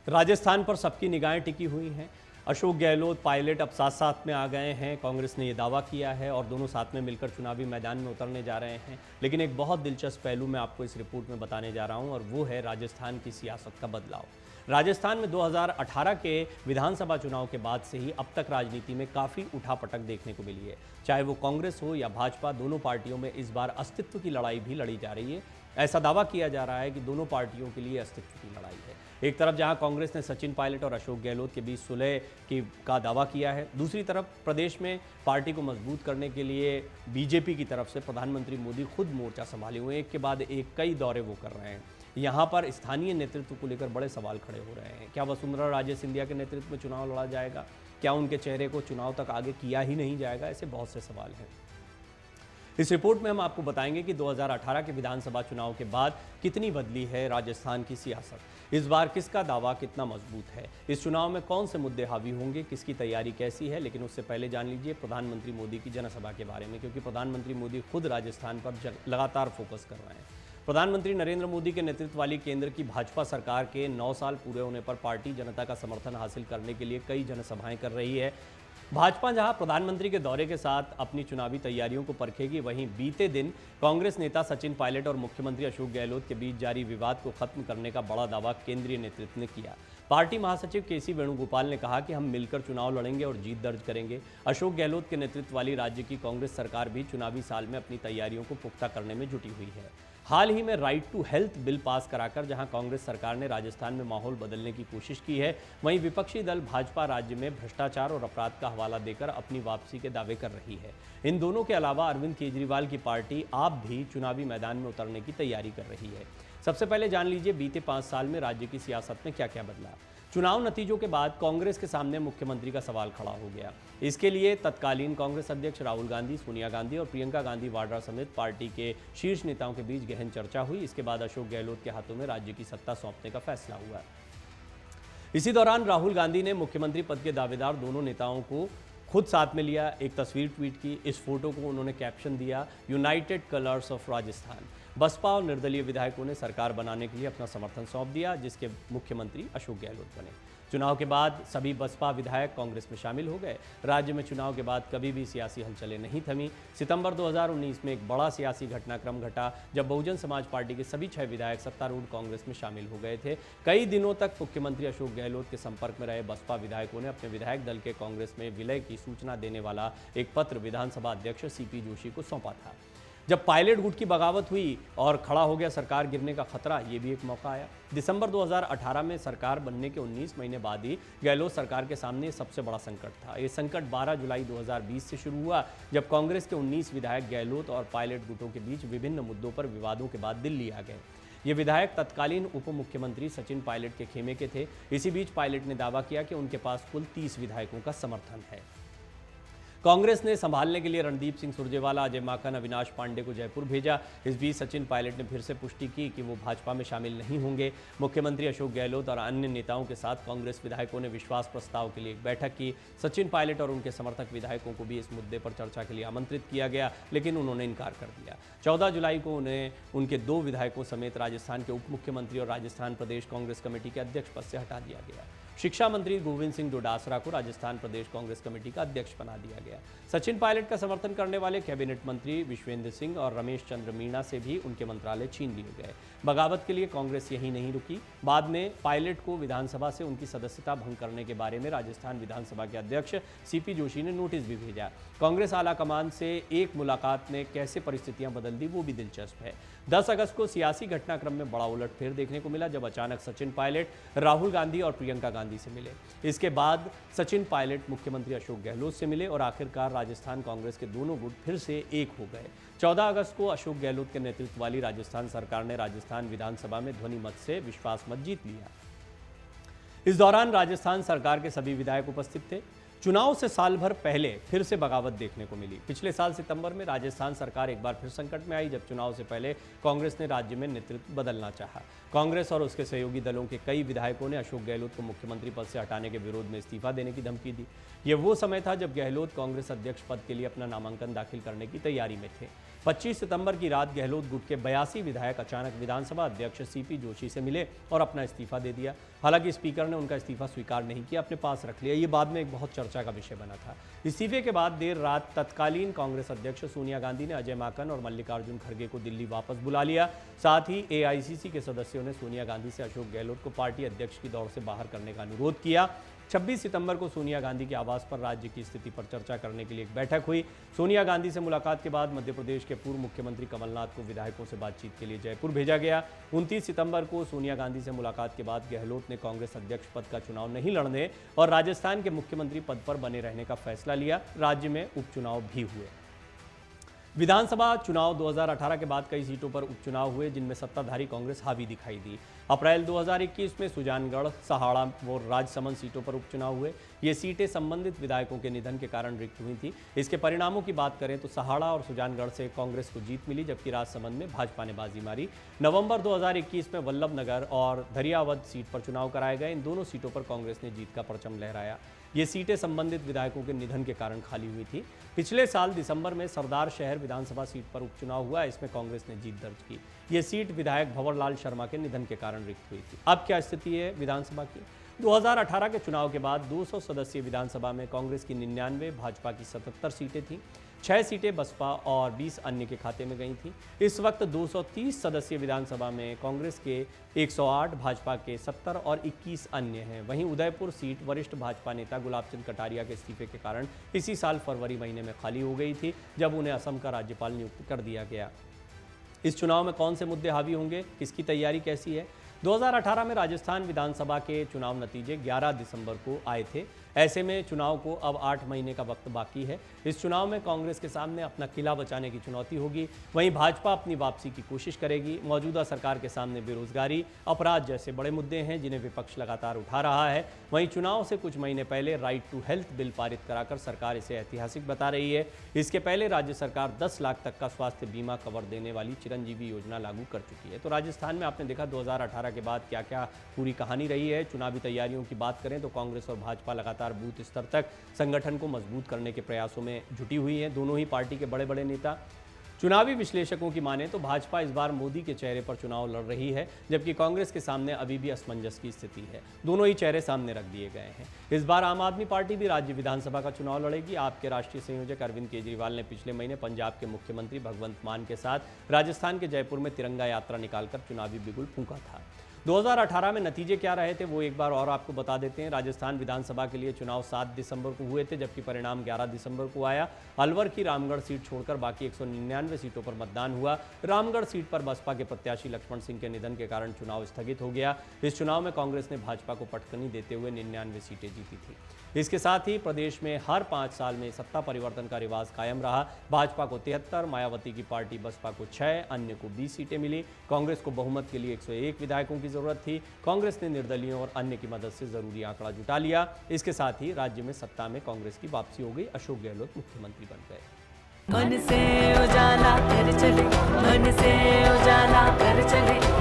राजस्थान पर सबकी निगाहें टिकी हुई हैं। अशोक गहलोत पायलट अब साथ साथ में आ गए हैं। कांग्रेस ने ये दावा किया है और दोनों साथ में मिलकर चुनावी मैदान में उतरने जा रहे हैं। लेकिन एक बहुत दिलचस्प पहलू मैं आपको इस रिपोर्ट में बताने जा रहा हूं और वो है राजस्थान की सियासत का बदलाव। राजस्थान में 2018 के विधानसभा चुनाव के बाद से ही अब तक राजनीति में काफ़ी उठापटक देखने को मिली है। चाहे वो कांग्रेस हो या भाजपा, दोनों पार्टियों में इस बार अस्तित्व की लड़ाई भी लड़ी जा रही है। ऐसा दावा किया जा रहा है कि दोनों पार्टियों के लिए अस्तित्व की लड़ाई है। एक तरफ जहां कांग्रेस ने सचिन पायलट और अशोक गहलोत के बीच सुलह का दावा किया है, दूसरी तरफ प्रदेश में पार्टी को मजबूत करने के लिए बीजेपी की तरफ से प्रधानमंत्री मोदी खुद मोर्चा संभाले हुए एक के बाद एक कई दौरे वो कर रहे हैं। यहाँ पर स्थानीय नेतृत्व को लेकर बड़े सवाल खड़े हो रहे हैं। क्या वसुंधरा राजे सिंधिया के नेतृत्व में चुनाव लड़ा जाएगा? क्या उनके चेहरे को चुनाव तक आगे किया ही नहीं जाएगा? ऐसे बहुत से सवाल हैं। इस रिपोर्ट में हम आपको बताएंगे कि 2018 के विधानसभा चुनाव के बाद कितनी बदली है राजस्थान की सियासत। इस बार किसका दावा कितना मजबूत है, इस चुनाव में कौन से मुद्दे हावी होंगे, किसकी तैयारी कैसी है। लेकिन उससे पहले जान लीजिए प्रधानमंत्री मोदी की जनसभा के बारे में, क्योंकि प्रधानमंत्री मोदी खुद राजस्थान पर लगातार फोकस कर रहे हैं। प्रधानमंत्री नरेंद्र मोदी के नेतृत्व वाली केंद्र की भाजपा सरकार के 9 साल पूरे होने पर पार्टी जनता का समर्थन हासिल करने के लिए कई जनसभाएं कर रही है। भाजपा जहां प्रधानमंत्री के दौरे के साथ अपनी चुनावी तैयारियों को परखेगी, वहीं बीते दिन कांग्रेस नेता सचिन पायलट और मुख्यमंत्री अशोक गहलोत के बीच जारी विवाद को खत्म करने का बड़ा दावा केंद्रीय नेतृत्व ने किया। पार्टी महासचिव केसी वेणुगोपाल ने कहा कि हम मिलकर चुनाव लड़ेंगे और जीत दर्ज करेंगे। अशोक गहलोत के नेतृत्व वाली राज्य की कांग्रेस सरकार भी चुनावी साल में अपनी तैयारियों को पुख्ता करने में जुटी हुई है। हाल ही में right to health bill pass कराकर जहां कांग्रेस सरकार ने राजस्थान में माहौल बदलने की कोशिश की है, वहीं विपक्षी दल भाजपा राज्य में भ्रष्टाचार और अपराध का हवाला देकर अपनी वापसी के दावे कर रही है। इन दोनों के अलावा अरविंद केजरीवाल की पार्टी आप भी चुनावी मैदान में उतरने की तैयारी कर रही है। सबसे पहले जान लीजिए बीते 5 साल में राज्य की सियासत में क्या क्या बदला। चुनाव नतीजों के बाद कांग्रेस के सामने मुख्यमंत्री का सवाल खड़ा हो गया। इसके लिए तत्कालीन कांग्रेस अध्यक्ष राहुल गांधी, सोनिया गांधी और प्रियंका गांधी वाड्रा समेत पार्टी के शीर्ष नेताओं के बीच गहन चर्चा हुई। इसके बाद अशोक गहलोत के हाथों में राज्य की सत्ता सौंपने का फैसला हुआ। इसी दौरान राहुल गांधी ने मुख्यमंत्री पद के दावेदार दोनों नेताओं को खुद साथ में लिया, एक तस्वीर ट्वीट की। इस फोटो को उन्होंने कैप्शन दिया, united colours of Rajasthan. Basapa और निर्दलीय विधायकों ने सरकार बनाने के लिए अपना समर्थन सौंप दिया, जिसके मुख्यमंत्री अशोक गहलोत बने। चुनाव के बाद सभी बसपा विधायक कांग्रेस में शामिल हो गए। राज्य में चुनाव के बाद कभी भी सियासी हलचलें नहीं थमी। सितंबर 2019 में एक बड़ा सियासी घटनाक्रम घटा जब बहुजन समाज पार्टी के सभी 6 विधायक सत्तारूढ़ कांग्रेस में शामिल हो गए थे। कई दिनों तक मुख्यमंत्री अशोक गहलोत के संपर्क में रहे बसपा विधायकों ने अपने विधायक दल के कांग्रेस में विलय की सूचना देने वाला एक पत्र विधानसभा अध्यक्ष सीपी जोशी को सौंपा था। जब पायलट गुट की बगावत हुई और खड़ा हो गया सरकार गिरने का खतरा, ये भी एक मौका आया। दिसंबर 2018 में सरकार बनने के 19 महीने बाद ही गहलोत सरकार के सामने सबसे बड़ा संकट था। ये संकट 12 जुलाई 2020 से शुरू हुआ, जब कांग्रेस के 19 विधायक गहलोत और पायलट गुटों के बीच विभिन्न मुद्दों पर विवादों के बाद दिल्ली आ गए। ये विधायक तत्कालीन उप मुख्यमंत्री सचिन पायलट के खेमे के थे। इसी बीच पायलट ने दावा किया कि उनके पास कुल 30 विधायकों का समर्थन है। कांग्रेस ने संभालने के लिए रणदीप सिंह सुरजेवाला, अजय माकन, अविनाश पांडे को जयपुर भेजा। इस बीच सचिन पायलट ने फिर से पुष्टि की कि वो भाजपा में शामिल नहीं होंगे। मुख्यमंत्री अशोक गहलोत और अन्य नेताओं के साथ कांग्रेस विधायकों ने विश्वास प्रस्ताव के लिए एक बैठक की। सचिन पायलट और उनके समर्थक विधायकों को भी इस मुद्दे पर चर्चा के लिए आमंत्रित किया गया, लेकिन उन्होंने इनकार कर दिया। 14 जुलाई को उन्हें उनके 2 विधायकों समेत राजस्थान के उप मुख्यमंत्री और राजस्थान प्रदेश कांग्रेस कमेटी के अध्यक्ष पद से हटा दिया गया। शिक्षा मंत्री गोविंद सिंह डोडासरा को राजस्थान प्रदेश कांग्रेस कमेटी का अध्यक्ष बना दिया गया। सचिन पायलट का समर्थन करने वाले कैबिनेट मंत्री विश्वेंद्र सिंह और रमेश चंद्र मीणा से भी उनके मंत्रालय छीन लिए गए। बगावत के लिए कांग्रेस यही नहीं रुकी, बाद में पायलट को विधानसभा से उनकी सदस्यता भंग करने के बारे में राजस्थान विधानसभा के अध्यक्ष सीपी जोशी ने नोटिस भी भेजा। कांग्रेस आला कमान से एक मुलाकात ने कैसे परिस्थितियां बदल दी, वो भी दिलचस्प है। 10 अगस्त को सियासी घटनाक्रम में बड़ा उलटफेर देखने को मिला, जब अचानक सचिन पायलट राहुल गांधी और प्रियंका गांधी से मिले। इसके बाद सचिन पायलट मुख्यमंत्री अशोक गहलोत से मिले और आखिरकार राजस्थान कांग्रेस के दोनों गुट फिर से एक हो गए। 14 अगस्त को अशोक गहलोत के नेतृत्व वाली राजस्थान सरकार ने राजस्थान विधानसभा में ध्वनि मत से विश्वास मत जीत लिया। इस दौरान राजस्थान सरकार के सभी विधायक उपस्थित थे। चुनाव से साल भर पहले फिर से बगावत देखने को मिली। पिछले साल सितंबर में राजस्थान सरकार एक बार फिर संकट में आई, जब चुनाव से पहले कांग्रेस ने राज्य में नेतृत्व बदलना चाहा। कांग्रेस और उसके सहयोगी दलों के कई विधायकों ने अशोक गहलोत को मुख्यमंत्री पद से हटाने के विरोध में इस्तीफा देने की धमकी दी। ये वो समय था जब गहलोत कांग्रेस अध्यक्ष पद के लिए अपना नामांकन दाखिल करने की तैयारी में थे। 25 सितंबर की रात गहलोत गुट के 82 विधायक अचानक विधानसभा अध्यक्ष सीपी जोशी से मिले और अपना इस्तीफा दे दिया। हालांकि स्पीकर ने उनका इस्तीफा स्वीकार नहीं किया, अपने पास रख लिया। ये बाद में एक बहुत चर्चा का विषय बना था। इस्तीफे के बाद देर रात तत्कालीन कांग्रेस अध्यक्ष सोनिया गांधी ने अजय माकन और मल्लिकार्जुन खड़गे को दिल्ली वापस बुला लिया। साथ ही एआईसीसी के सदस्यों ने सोनिया गांधी से अशोक गहलोत को पार्टी अध्यक्ष की दौड़ से बाहर करने का अनुरोध किया। 26 सितंबर को सोनिया गांधी के आवास पर राज्य की स्थिति पर चर्चा करने के लिए एक बैठक हुई। सोनिया गांधी से मुलाकात के बाद मध्य प्रदेश के पूर्व मुख्यमंत्री कमलनाथ को विधायकों से बातचीत के लिए जयपुर भेजा गया। 29 सितंबर को सोनिया गांधी से मुलाकात के बाद गहलोत ने कांग्रेस अध्यक्ष पद का चुनाव नहीं लड़ने और राजस्थान के मुख्यमंत्री पद पर बने रहने का फैसला लिया। राज्य में उपचुनाव भी हुए। विधानसभा चुनाव 2018 के बाद कई सीटों पर उपचुनाव हुए, जिनमें सत्ताधारी कांग्रेस हावी दिखाई दी। अप्रैल 2021 में सुजानगढ़, सहाड़ा और राजसमंद सीटों पर उपचुनाव हुए। ये सीटें संबंधित विधायकों के निधन के कारण रिक्त हुई थी। इसके परिणामों की बात करें तो सहाड़ा और सुजानगढ़ से कांग्रेस को जीत मिली, जबकि राजसमंद में भाजपा ने बाजी मारी। नवंबर 2021 में वल्लभनगर और धरियावद सीट पर चुनाव कराए गए। इन दोनों सीटों पर कांग्रेस ने जीत का परचम लहराया। ये सीटें संबंधित विधायकों के निधन के कारण खाली हुई थी। पिछले साल दिसंबर में सरदार शहर विधानसभा सीट पर उपचुनाव हुआ। इसमें कांग्रेस ने जीत दर्ज की। ये सीट विधायक भंवरलाल शर्मा के निधन के कारण रिक्त हुई थी। अब क्या स्थिति है विधानसभा की? 2018 के चुनाव के बाद 200 सदस्यीय विधानसभा में कांग्रेस की 99, भाजपा की 77 सीटें थीं। 6 सीटें बसपा और 20 अन्य के खाते में गई थीं। इस वक्त 230 सदस्यीय विधानसभा में कांग्रेस के 108, भाजपा के 70 और 21 अन्य हैं। वहीं उदयपुर सीट वरिष्ठ भाजपा नेता गुलाब चंद कटारिया के इस्तीफे के कारण इसी साल फरवरी महीने में खाली हो गई थी, जब उन्हें असम का राज्यपाल नियुक्त कर दिया गया। इस चुनाव में कौन से मुद्दे हावी होंगे, किसकी तैयारी कैसी है? 2018 में राजस्थान विधानसभा के चुनाव नतीजे 11 दिसंबर को आए थे। ऐसे में चुनाव को अब 8 महीने का वक्त बाकी है। इस चुनाव में कांग्रेस के सामने अपना किला बचाने की चुनौती होगी। वहीं भाजपा अपनी वापसी की कोशिश करेगी। मौजूदा सरकार के सामने बेरोजगारी, अपराध जैसे बड़े मुद्दे हैं, जिन्हें विपक्ष लगातार उठा रहा है। वहीं चुनाव से कुछ महीने पहले राइट टू हेल्थ बिल पारित कराकर सरकार इसे ऐतिहासिक बता रही है। इसके पहले राज्य सरकार 10 लाख तक का स्वास्थ्य बीमा कवर देने वाली चिरंजीवी योजना लागू कर चुकी है। तो राजस्थान में आपने देखा 2018 के बाद क्या क्या पूरी कहानी रही है। चुनावी तैयारियों की बात करें तो कांग्रेस और भाजपा लगातार बूथ स्तर तक संगठन को मजबूत करने के प्रयासों में जुटी हुई है। दोनों ही पार्टी के बड़े बड़े नेता। चुनावी विश्लेषकों की माने तो भाजपा इस बार मोदी के चेहरे पर चुनाव लड़ रही है, जबकि कांग्रेस के सामने अभी भी असमंजस की स्थिति है। दोनों ही चेहरे सामने रख दिए गए हैं। इस बार आम आदमी पार्टी भी राज्य विधानसभा का चुनाव लड़ेगी। आपके राष्ट्रीय संयोजक अरविंद केजरीवाल ने पिछले महीने पंजाब के मुख्यमंत्री भगवंत मान के साथ राजस्थान के जयपुर में तिरंगा यात्रा निकालकर चुनावी बिगुल फूंका था। 2018 में नतीजे क्या रहे थे वो एक बार और आपको बता देते हैं। राजस्थान विधानसभा के लिए चुनाव 7 दिसंबर को हुए थे, जबकि परिणाम 11 दिसंबर को आया। अलवर की रामगढ़ सीट छोड़कर बाकी 199 सीटों पर मतदान हुआ। रामगढ़ सीट पर बसपा के प्रत्याशी लक्ष्मण सिंह के निधन के कारण चुनाव स्थगित हो गया। इस चुनाव में कांग्रेस ने भाजपा को पटकनी देते हुए 99 सीटें जीती थी। इसके साथ ही प्रदेश में हर 5 साल में सत्ता परिवर्तन का रिवाज कायम रहा। भाजपा को 73, मायावती की पार्टी बसपा को 6, अन्य को 20 सीटें मिली। कांग्रेस को बहुमत के लिए 101 विधायकों की जरूरत थी। कांग्रेस ने निर्दलीयों और अन्य की मदद से जरूरी आंकड़ा जुटा लिया। इसके साथ ही राज्य में सत्ता में कांग्रेस की वापसी हो गई। अशोक गहलोत मुख्यमंत्री बन गए। मन से उजाला कर चले, मन से उजाला कर चले।